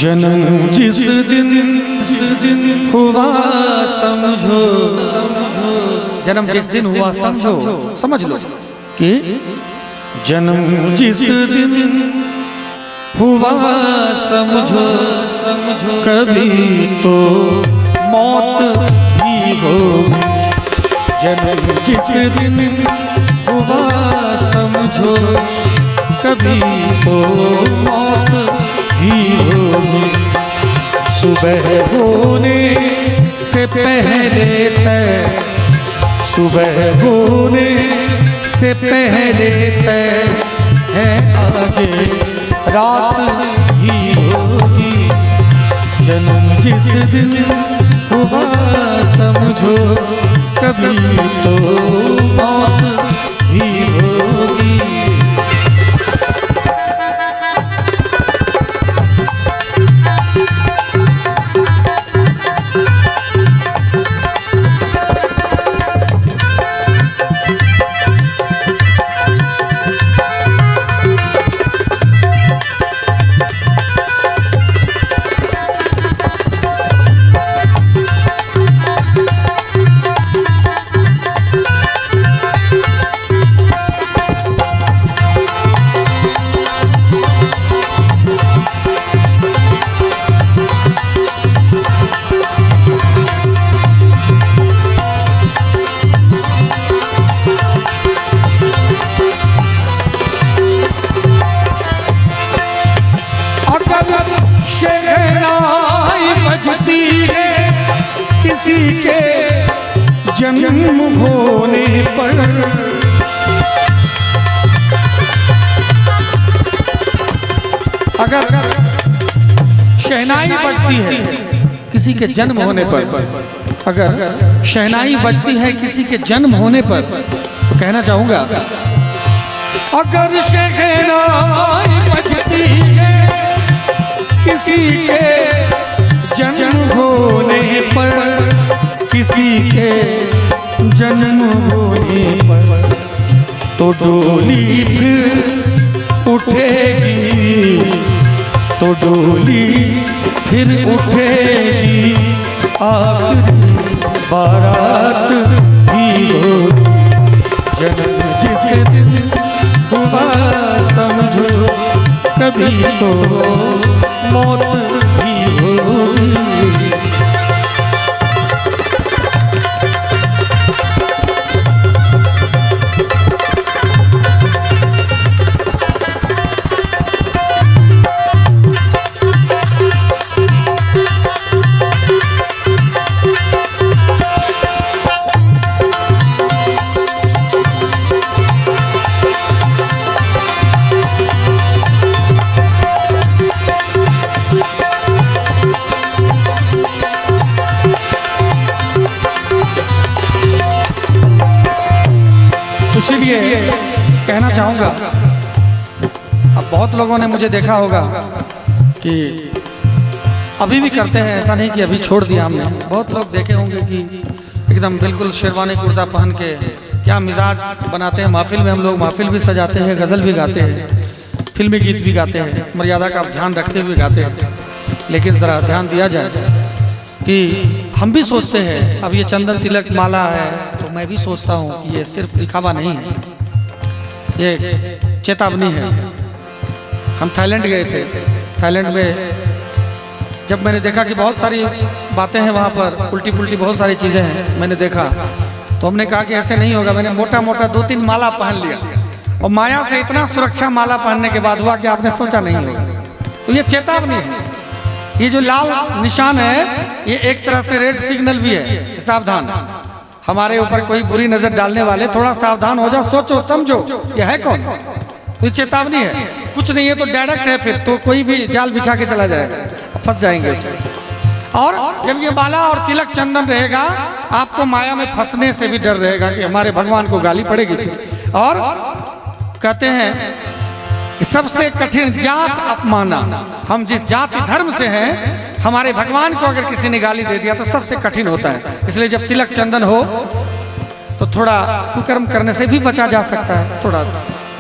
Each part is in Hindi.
जन्म जिस दिन हुआ समझो, जन्म जिस दिन हुआ समझो, समझ लो कि जन्म जिस दिन हुआ समझो, कभी तो मौत भी होगी। जन्म जिस दिन हुआ समझो, कभी तो मौत भी होगी। सुबह होने से पहले तय, सुबह होने से पहले तय है, आगे रात ही होगी। जन्म जिस दिन हुआ समझो, कभी तो मौत भी होगी। किसी के जन्म होने पर, अगर शहनाई बजती है किसी के जन्म होने पर, अगर शहनाई बजती है किसी के जन्म होने पर, तो कहना चाहूंगा अगर शहनाई बजती है किसी के जन्म होने पर, किसी के जन्म होने पर, तो डोली फिर उठेगी, तो डोली फिर उठेगी, आखिरी बारात भी होगी। जन्म जिस दिन हुआ समझो, कभी तो मौत भी होगी। इसीलिए कहना चाहूँगा, अब बहुत लोगों ने मुझे देखा होगा कि अभी भी करते हैं, ऐसा नहीं कि अभी छोड़ दिया हमने। बहुत लोग देखे होंगे कि एकदम बिल्कुल शेरवानी कुर्ता पहन के क्या मिजाज बनाते हैं। महफिल में हम लोग महफिल भी सजाते हैं, गज़ल भी गाते हैं, फिल्मी गीत भी गाते हैं, मर्यादा का ध्यान रखते हुए गाते हैं। लेकिन ज़रा ध्यान दिया जाए कि हम भी सोचते हैं, अब ये चंदन तिलक माला है तो मैं भी सोचता हूँ कि ये सिर्फ दिखावा नहीं है, ये चेतावनी है। हम थाईलैंड गए थे, थाईलैंड में जब मैंने देखा कि बहुत सारी बातें हैं वहाँ पर, उल्टी पुल्टी बहुत सारी चीज़ें हैं, मैंने देखा तो हमने कहा कि ऐसे नहीं होगा। मैंने मोटा मोटा 2-3 माला पहन लिया, और माया से इतना सुरक्षा माला पहनने के बाद हुआ कि आपने सोचा नहीं होगा। तो ये चेतावनी है, ये जो लाल निशान है ये एक तरह से रेड सिग्नल भी है, सावधान, हमारे ऊपर कोई बुरी नजर डालने वाले थोड़ा सावधान हो जाओ, सोचो समझो ये है कौन। तो ये चेतावनी है, कुछ नहीं है तो डायरेक्ट है, फिर तो कोई भी जाल बिछा के चला जाएगा, फंस जाएंगे उसमें। और जब ये माला और तिलक चंदन रहेगा, आपको माया में फंसने से भी डर रहेगा कि हमारे भगवान को गाली पड़ेगी फिर। और कहते हैं कि सबसे कठिन जात अपमाना, हम जिस जाति धर्म से हैं, हमारे भगवान को अगर किसी ने गाली दे दिया तो सबसे कठिन होता है। इसलिए जब तिलक चंदन हो तो थोड़ा कुकर्म करने से भी बचा जा सकता है, थोड़ा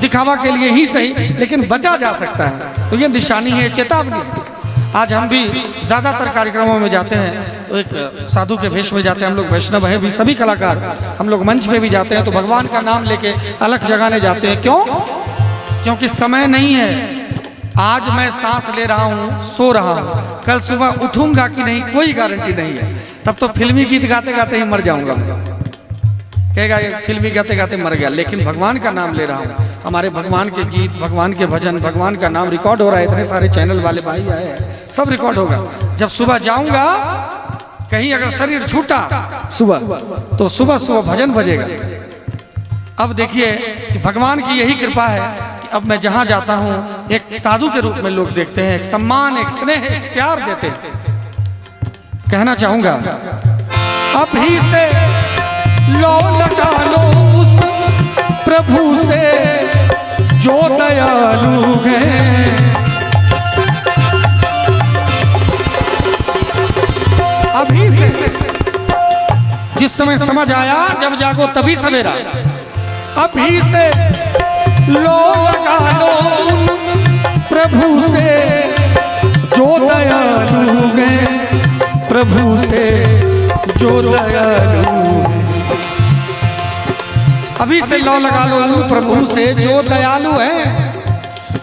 दिखावा के लिए ही सही, लेकिन बचा जा सकता है। तो ये निशानी है, चेतावनी है। आज हम भी ज़्यादातर कार्यक्रमों में जाते हैं तो एक साधु के वेश में जाते हैं, हम लोग वैष्णव हैं भी, सभी कलाकार हम लोग मंच पे भी जाते हैं तो भगवान का नाम लेके अलग जगाने जाते हैं। क्यों? क्योंकि समय नहीं है। आज मैं सांस ले रहा हूँ, सो रहा हूँ, कल सुबह उठूंगा कि नहीं कोई गारंटी नहीं है। तब तो फिल्मी गीत गाते गाते ही मर जाऊंगा, कहेगा ये फिल्मी गाते गाते मर गया। लेकिन भगवान का नाम ले रहा हूँ, हमारे भगवान के गीत, भगवान के भजन, भगवान का नाम रिकॉर्ड हो रहा है। इतने सारे चैनल वाले भाई आए हैं, सब रिकॉर्ड होगा। जब सुबह जाऊंगा कहीं अगर शरीर छूटा सुबह तो सुबह सुबह भजन बजेगा। अब देखिए कि भगवान की यही कृपा है कि अब मैं जहां जाता हूं एक साधु के रूप में लोग देखते हैं, एक सम्मान, एक स्नेह, एक प्यार देते हैं। कहना चाहूंगा अभी से लो लगा लो उस प्रभु से जो दयालु है। अभी से जिस समय समझ आया जब जागो तभी सवेरा। अभी से लो लगा लो प्रभु से जो दयालु है, प्रभु से जो दयालु। अभी से लो लगा लो प्रभु से जो दयालु है,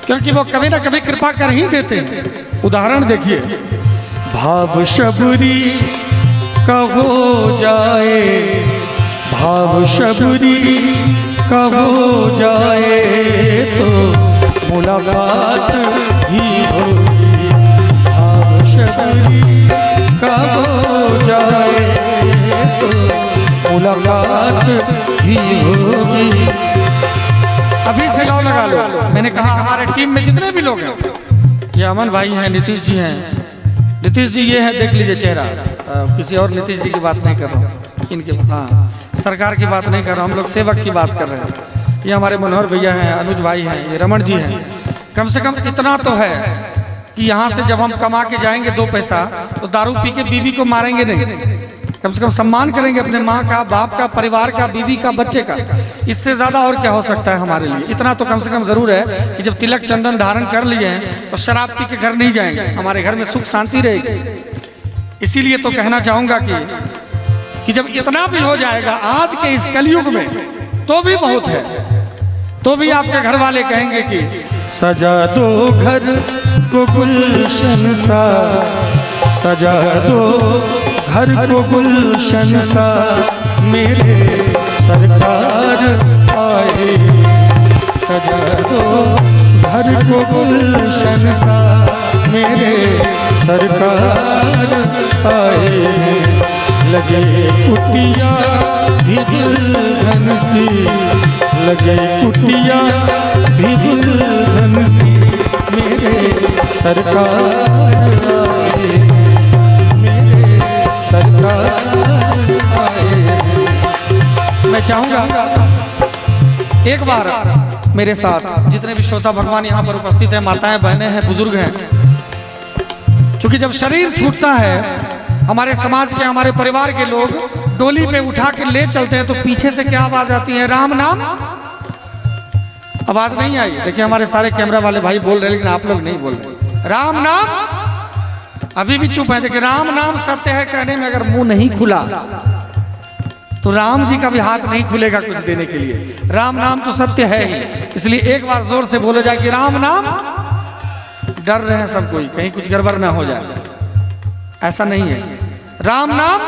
क्योंकि वो कभी ना कभी कृपा कर ही देते हैं। उदाहरण देखिए, भाव शबरी का हो जाए, भाव शबरी का हो जाए तो मुलाकात भी होगी। भाव शबरी का हो जाए तो मुलाकात भी होगी। अभी से लो लगा लो। मैंने कहा हमारे टीम में जितने भी लोग हैं, ये अमन भाई हैं, नीतीश जी हैं, नीतीश जी ये है, देख लीजिए चेहरा, किसी और नीतीश जी की बात नहीं कर रहा हूँ, इनके हाँ सरकार की बात नहीं कर रहा हूँ, हम लोग सेवक की बात कर रहे हैं। ये हमारे मनोहर भैया हैं, अनुज भाई हैं, ये रमन जी हैं। कम से कम इतना तो है कि यहाँ से जब हम कमा के जाएंगे 2 पैसा तो दारू पी के बीवी को मारेंगे नहीं, कम से कम सम्मान करेंगे अपने माँ का, बाप का, परिवार का, बीवी का, बच्चे का। इससे ज्यादा और क्या हो सकता है हमारे लिए? इतना तो कम से कम जरूर है कि जब तिलक चंदन धारण कर लिए हैं तो शराब पी के घर नहीं जाएंगे, हमारे घर में सुख शांति रहेगी। इसीलिए तो कहना चाहूंगा कि जब इतना भी हो जाएगा आज के इस कलयुग में तो भी बहुत है, तो भी आपके घर वाले कहेंगे कि सजा दो घर को गुलशन सा, सजा दो घर को गुलशन सा, मेरे सरकार आए। सजा दो घर को गुलशन सा, मेरे सरकार आए। लगे कुटिया भी दुल्हन सी, लगे कुटिया भी दुल्हन सी, मेरे सरकार आए, मेरे सरकार आए। मैं चाहूंगा एक बार मेरे साथ जितने भी श्रोता भगवान यहाँ पर उपस्थित हैं, माताएं, बहनें हैं, बुजुर्ग हैं, क्योंकि जब शरीर छूटता है हमारे समाज के, हमारे परिवार के लोग डोली पे उठा के ले चलते हैं तो पीछे से क्या आवाज आती है? राम नाम। आवाज नहीं आई, देखिए हमारे सारे कैमरा वाले भाई बोल रहे हैं लेकिन आप लोग नहीं बोल रहे। राम नाम अभी भी चुप है। देखिए राम नाम सत्य है कहने में अगर मुंह नहीं खुला तो राम जी का भी हाथ नहीं खुलेगा कुछ देने के लिए। राम नाम तो सत्य है ही, इसलिए एक बार जोर से बोला जाए कि राम नाम। डर रहे हैं सब कोई कहीं कुछ गड़बड़ ना हो जाए, ऐसा नहीं है। राम नाम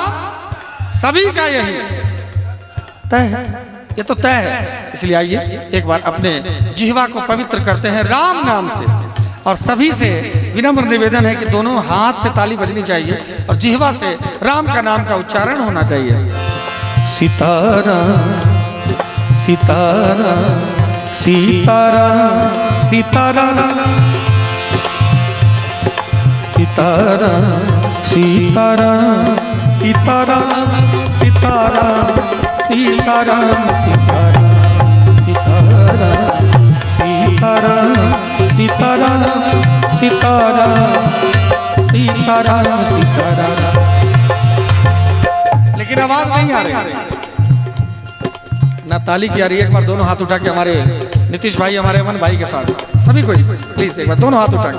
सभी का यही तय है, ये तो तय है। इसलिए आइए एक बार अपने जिह्वा को पवित्र करते हैं राम नाम से, और सभी से विनम्र निवेदन है कि दोनों हाथ से ताली बजनी चाहिए और जिह्वा से राम का नाम का उच्चारण होना चाहिए। सीताराम सीताराम सीताराम सीताराम सीताराम सीताराम सीताराम सीताराम सीताराम सीताराम सीताराम सीताराम सीताराम सीताराम सीताराम। लेकिन आवाज नहीं आ रही ना ताली की आ रही है। एक बार दोनों हाथ उठा के हमारे नीतीश भाई, हमारे अमन भाई के साथ सभी कोई प्लीज एक बार दोनों हाथ उठा के